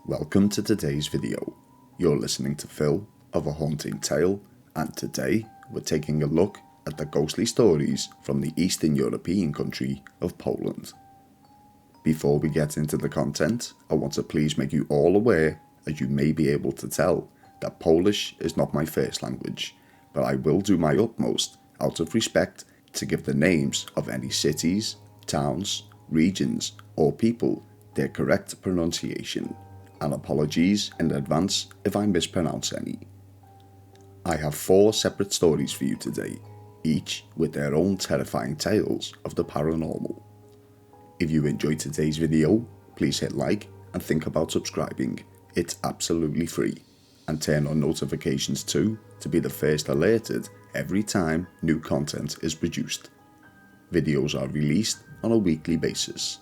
Welcome to today's video. You're listening to Phil of A Haunting Tale, and today we're taking a look at the ghostly stories from the Eastern European country of Poland. Before we get into the content, I want to please make you all aware, as you may be able to tell, that Polish is not my first language, but I will do my utmost, out of respect, to give the names of any cities, towns, regions, or people their correct pronunciation, and apologies in advance if I mispronounce any. I have 4 separate stories for you today, each with their own terrifying tales of the paranormal. If you enjoyed today's video, please hit like and think about subscribing. It's absolutely free, and turn on notifications too to be the first alerted every time new content is produced. Videos are released on a weekly basis.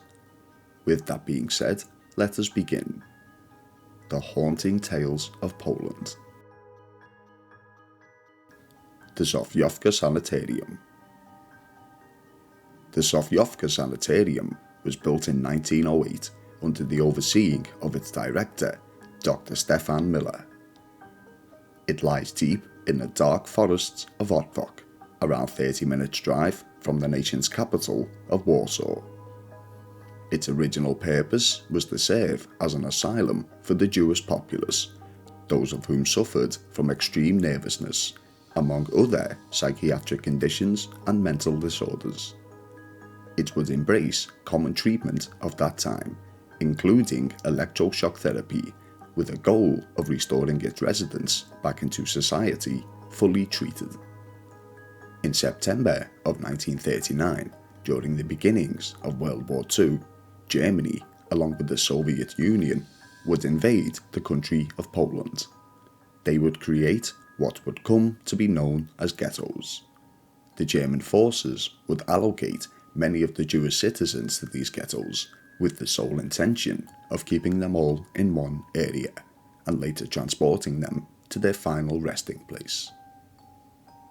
With that being said, let us begin. The Haunting Tales of Poland. The Zwierzyniecdistrict Sanitarium. The Zwierzyniecdistrict Sanitarium was built in 1908 under the overseeing of its director, Dr. Stefan Miller. It lies deep in the dark forests of Otwock, around 30 minutes drive from the nation's capital of Warsaw. Its original purpose was to serve as an asylum for the Jewish populace, those of whom suffered from extreme nervousness, among other psychiatric conditions and mental disorders. It would embrace common treatment of that time, including electroshock therapy, with a goal of restoring its residents back into society fully treated. In September of 1939, during the beginnings of World War II, Germany, along with the Soviet Union, would invade the country of Poland. They would create what would come to be known as ghettos. The German forces would allocate many of the Jewish citizens to these ghettos, with the sole intention of keeping them all in one area, and later transporting them to their final resting place.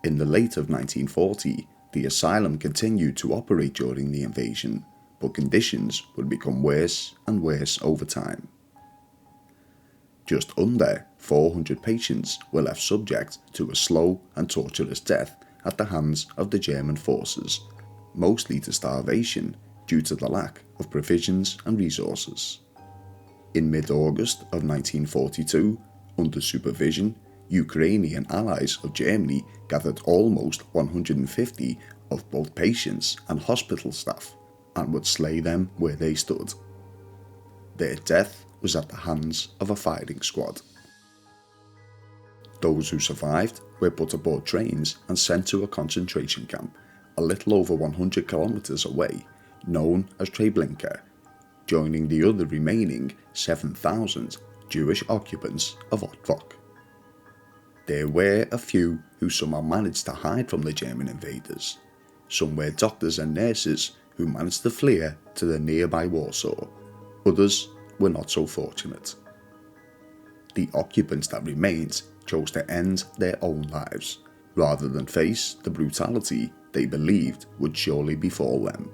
In the late of 1940, the asylum continued to operate during the invasion, but conditions would become worse and worse over time. Just under 400 patients were left subject to a slow and torturous death at the hands of the German forces, mostly to starvation due to the lack of provisions and resources. In mid-August of 1942, under supervision, Ukrainian allies of Germany gathered almost 150 of both patients and hospital staff and would slay them where they stood. Their death was at the hands of a firing squad. Those who survived were put aboard trains and sent to a concentration camp a little over 100 kilometers away, known as Treblinka, joining the other remaining 7,000 Jewish occupants of Otwock. There were a few who somehow managed to hide from the German invaders. Some were doctors and nurses who managed to flee to the nearby Warsaw. Others were not so fortunate. The occupants that remained chose to end their own lives, rather than face the brutality they believed would surely befall them.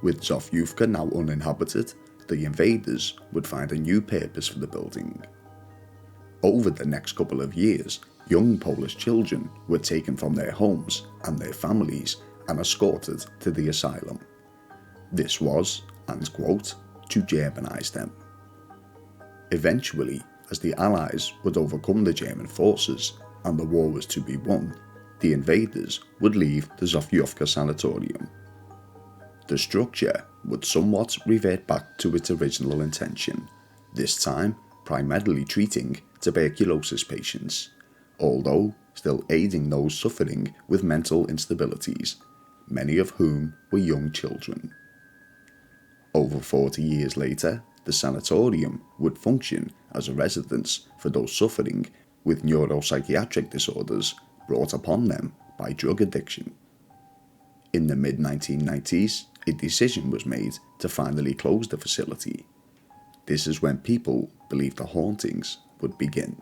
With Zwierzyniecdistrict now uninhabited, the invaders would find a new purpose for the building. Over the next couple of years, young Polish children were taken from their homes and their families and escorted to the asylum. This was, and quote, to Germanize them. Eventually, as the Allies would overcome the German forces and the war was to be won, the invaders would leave the Zwierzyniecdistrict Sanatorium. The structure would somewhat revert back to its original intention, this time primarily treating tuberculosis patients, although still aiding those suffering with mental instabilities, many of whom were young children. Over 40 years later, the sanatorium would function as a residence for those suffering with neuropsychiatric disorders brought upon them by drug addiction. In the mid-1990s, a decision was made to finally close the facility. This is when people believed the hauntings would begin.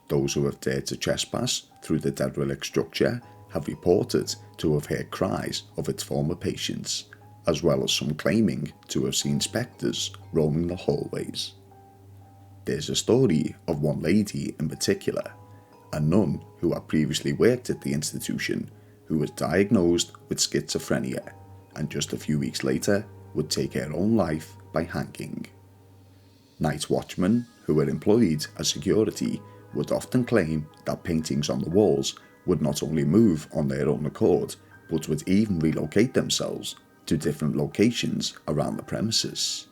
Those who have dared to trespass through the derelict structure have reported to have heard cries of its former patients, as well as some claiming to have seen spectres roaming the hallways. There's a story of one lady in particular, a nun who had previously worked at the institution, who was diagnosed with schizophrenia and just a few weeks later would take her own life by hanging. Night watchmen who were employed as security would often claim that paintings on the walls would not only move on their own accord, but would even relocate themselves to different locations around the premises.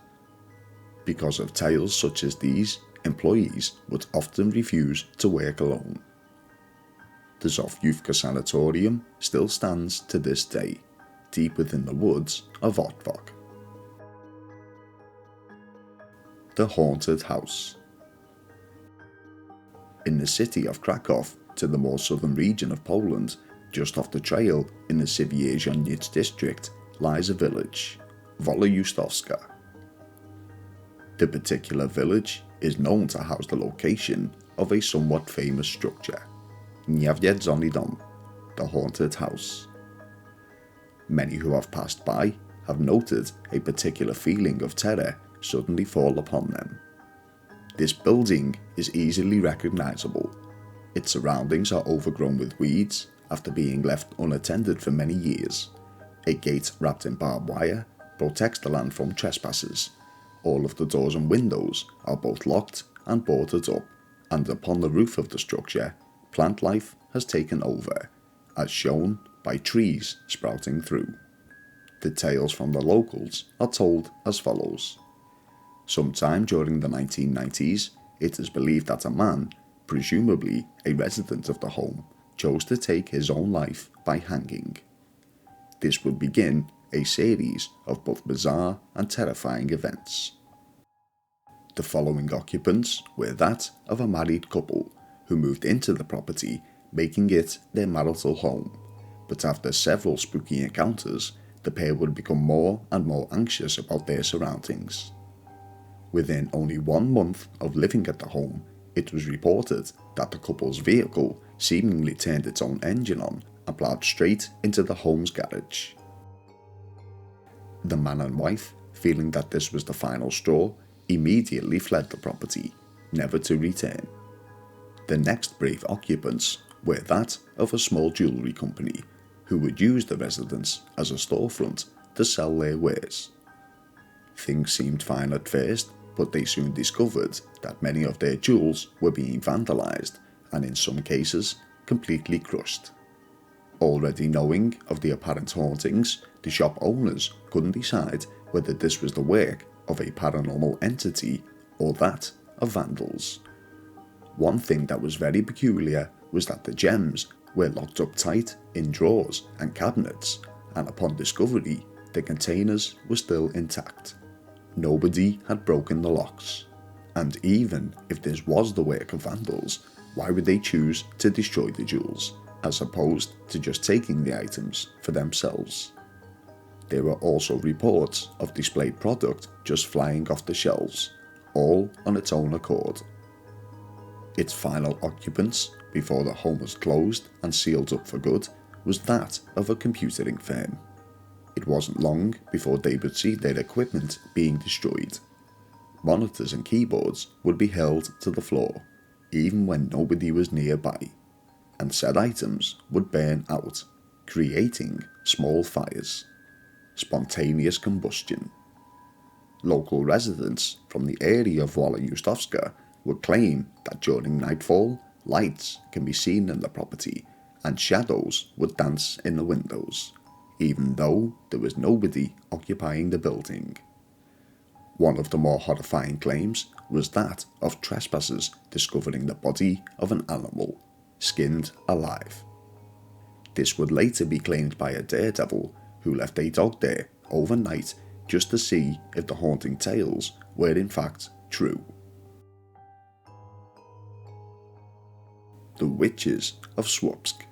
Because of tales such as these, employees would often refuse to work alone. The Zwierzyniecdistrict Sanatorium still stands to this day, deep within the woods of Otwock. The Haunted House. In the city of Krakow, to the more southern region of Poland, just off the trail in the Zwierzyniecdistrict, lies a village, Warsaw. The particular village is known to house the location of a somewhat famous structure, Zwierzyniecki dom, the haunted house. Many who have passed by have noted a particular feeling of terror suddenly fall upon them. This building is easily recognizable. Its surroundings are overgrown with weeds after being left unattended for many years. A gate wrapped in barbed wire protects the land from trespassers. All of the doors and windows are both locked and boarded up, and upon the roof of the structure, plant life has taken over, as shown by trees sprouting through. The tales from the locals are told as follows. Sometime during the 1990s, it is believed that a man, presumably a resident of the home, chose to take his own life by hanging. This would begin a series of both bizarre and terrifying events. The following occupants were that of a married couple who moved into the property, making it their marital home, but after several spooky encounters, the pair would become more and more anxious about their surroundings. Within only 1 month of living at the home, it was reported that the couple's vehicle seemingly turned its own engine on and plowed straight into the home's garage. The man and wife, feeling that this was the final straw, immediately fled the property, never to return. The next brave occupants were that of a small jewellery company, who would use the residence as a storefront to sell their wares. Things seemed fine at first, but they soon discovered that many of their jewels were being vandalised and in some cases completely crushed. Already knowing of the apparent hauntings, the shop owners couldn't decide whether this was the work of a paranormal entity or that of vandals. One thing that was very peculiar was that the gems were locked up tight in drawers and cabinets, and upon discovery, the containers were still intact. Nobody had broken the locks. And even if this was the work of vandals, why would they choose to destroy the jewels, as opposed to just taking the items for themselves? There were also reports of displayed product just flying off the shelves, all on its own accord. Its final occupants, before the home was closed and sealed up for good, was that of a computing firm. It wasn't long before they would see their equipment being destroyed. Monitors and keyboards would be hurled to the floor, even when nobody was nearby, and said items would burn out, creating small fires. Spontaneous combustion. Local residents from the area of Warsaw would claim that during nightfall, lights can be seen in the property and shadows would dance in the windows, even though there was nobody occupying the building. One of the more horrifying claims was that of trespassers discovering the body of an animal, skinned alive. This would later be claimed by a daredevil who left a dog there overnight just to see if the haunting tales were in fact true. The Witches of Zwierzyniecki.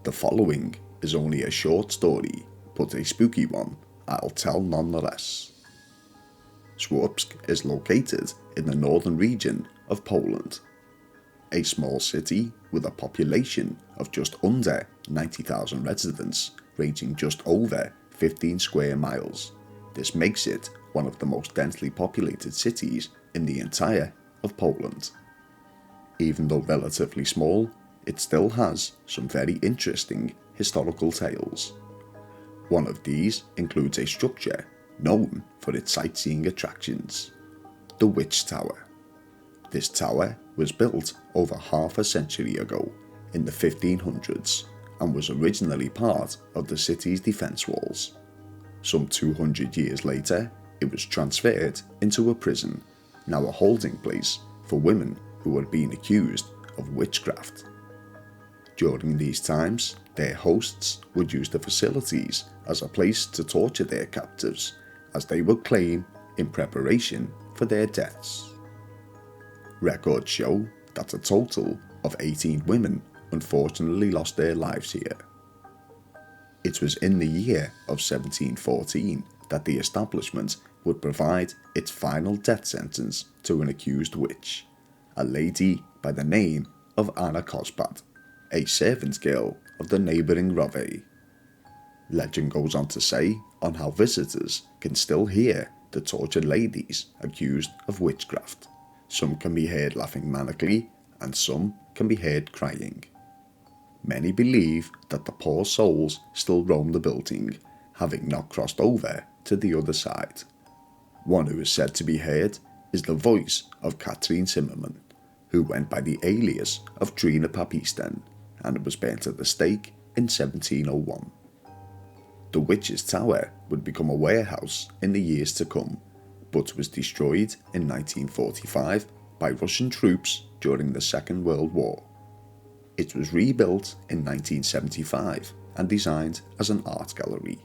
The following is only a short story, but a spooky one I'll tell nonetheless. Zwierzyniecki is located in the northern region of Poland, a small city with a population of just under 90,000 residents, ranging just over 15 square miles. This makes it one of the most densely populated cities in the entire of Poland. Even though relatively small, it still has some very interesting historical tales. One of these includes a structure known for its sightseeing attractions, the Witch Tower. This tower was built over half a century ago in the 1500s and was originally part of the city's defence walls. Some 200 years later, it was transferred into a prison, now a holding place for women who had been accused of witchcraft. During these times, their hosts would use the facilities as a place to torture their captives, as they would claim in preparation for their deaths. Records show that a total of 18 women unfortunately lost their lives here. It was in the year of 1714 that the establishment would provide its final death sentence to an accused witch, a lady by the name of Anna Kospad, a servant girl of the neighbouring Rove. Legend goes on to say on how visitors can still hear the tortured ladies accused of witchcraft. Some can be heard laughing manically, and some can be heard crying. Many believe that the poor souls still roam the building, having not crossed over to the other side. One who is said to be heard is the voice of Katrine Zimmerman, who went by the alias of Trina Papisten and was burnt at the stake in 1701. The Witch's Tower would become a warehouse in the years to come, but was destroyed in 1945 by Russian troops during the Second World War. It was rebuilt in 1975 and designed as an art gallery,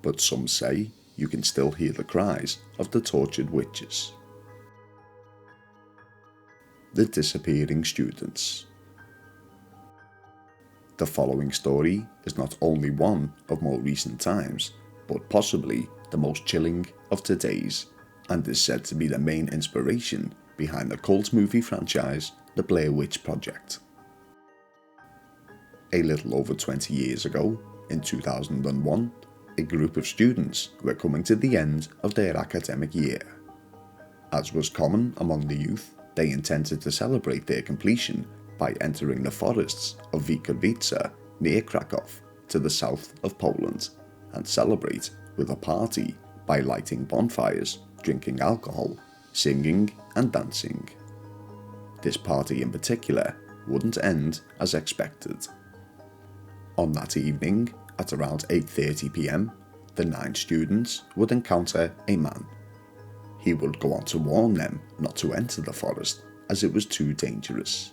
but some say you can still hear the cries of the tortured witches. The disappearing students. The following story is not only one of more recent times, but possibly the most chilling of today's, and is said to be the main inspiration behind the cult movie franchise The Blair Witch Project. A little over 20 years ago, in 2001, a group of students were coming to the end of their academic year. As was common among the youth, they intended to celebrate their completion by entering the forests of Wikowice near Krakow to the south of Poland, and celebrate with a party by lighting bonfires, drinking alcohol, singing and dancing. This party in particular wouldn't end as expected. On that evening, at around 8:30 p.m, the 9 students would encounter a man. He would go on to warn them not to enter the forest as it was too dangerous.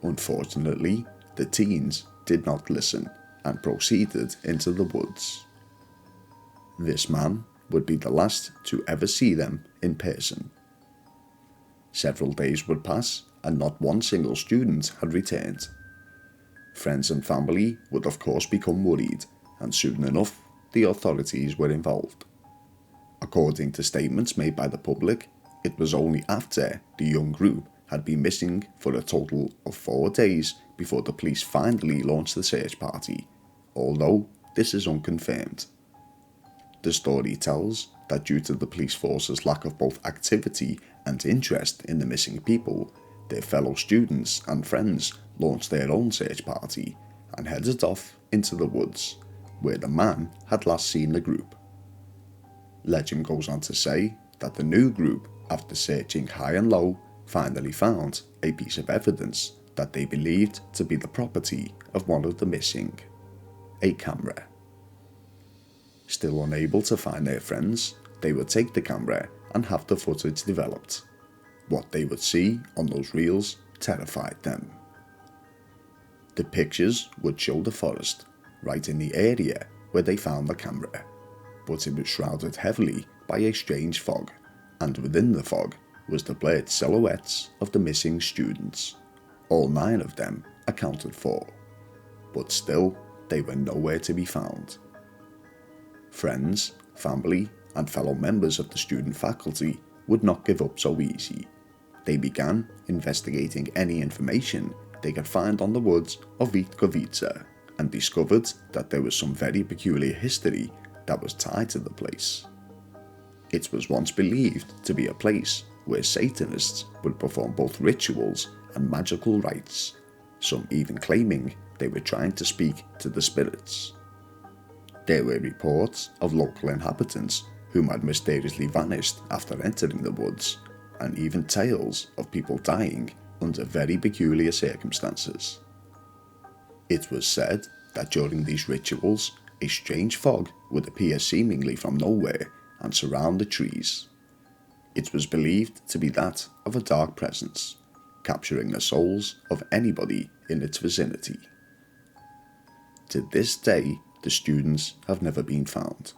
Unfortunately, the teens did not listen and proceeded into the woods. This man would be the last to ever see them in person. Several days would pass and not one single student had returned. Friends and family would of course become worried, and soon enough the authorities were involved. According to statements made by the public, it was only after the young group had been missing for a total of 4 days before the police finally launched the search party, although this is unconfirmed. The story tells that due to the police force's lack of both activity and interest in the missing people, their fellow students and friends launched their own search party and headed off into the woods, where the man had last seen the group. Legend goes on to say that the new group, after searching high and low, finally found a piece of evidence that they believed to be the property of one of the missing, a camera. Still unable to find their friends, they would take the camera and have the footage developed. What they would see on those reels terrified them. The pictures would show the forest, right in the area where they found the camera, but it was shrouded heavily by a strange fog, and within the fog was the blurred silhouettes of the missing students, all 9 of them accounted for, but still they were nowhere to be found. Friends, family and fellow members of the student faculty would not give up so easy. They began investigating any information they could find on the woods of Wikowice and discovered that there was some very peculiar history that was tied to the place. It was once believed to be a place where Satanists would perform both rituals and magical rites, some even claiming they were trying to speak to the spirits. There were reports of local inhabitants whom had mysteriously vanished after entering the woods, and even tales of people dying under very peculiar circumstances. It was said that during these rituals, a strange fog would appear seemingly from nowhere and surround the trees. It was believed to be that of a dark presence, capturing the souls of anybody in its vicinity. To this day, the students have never been found.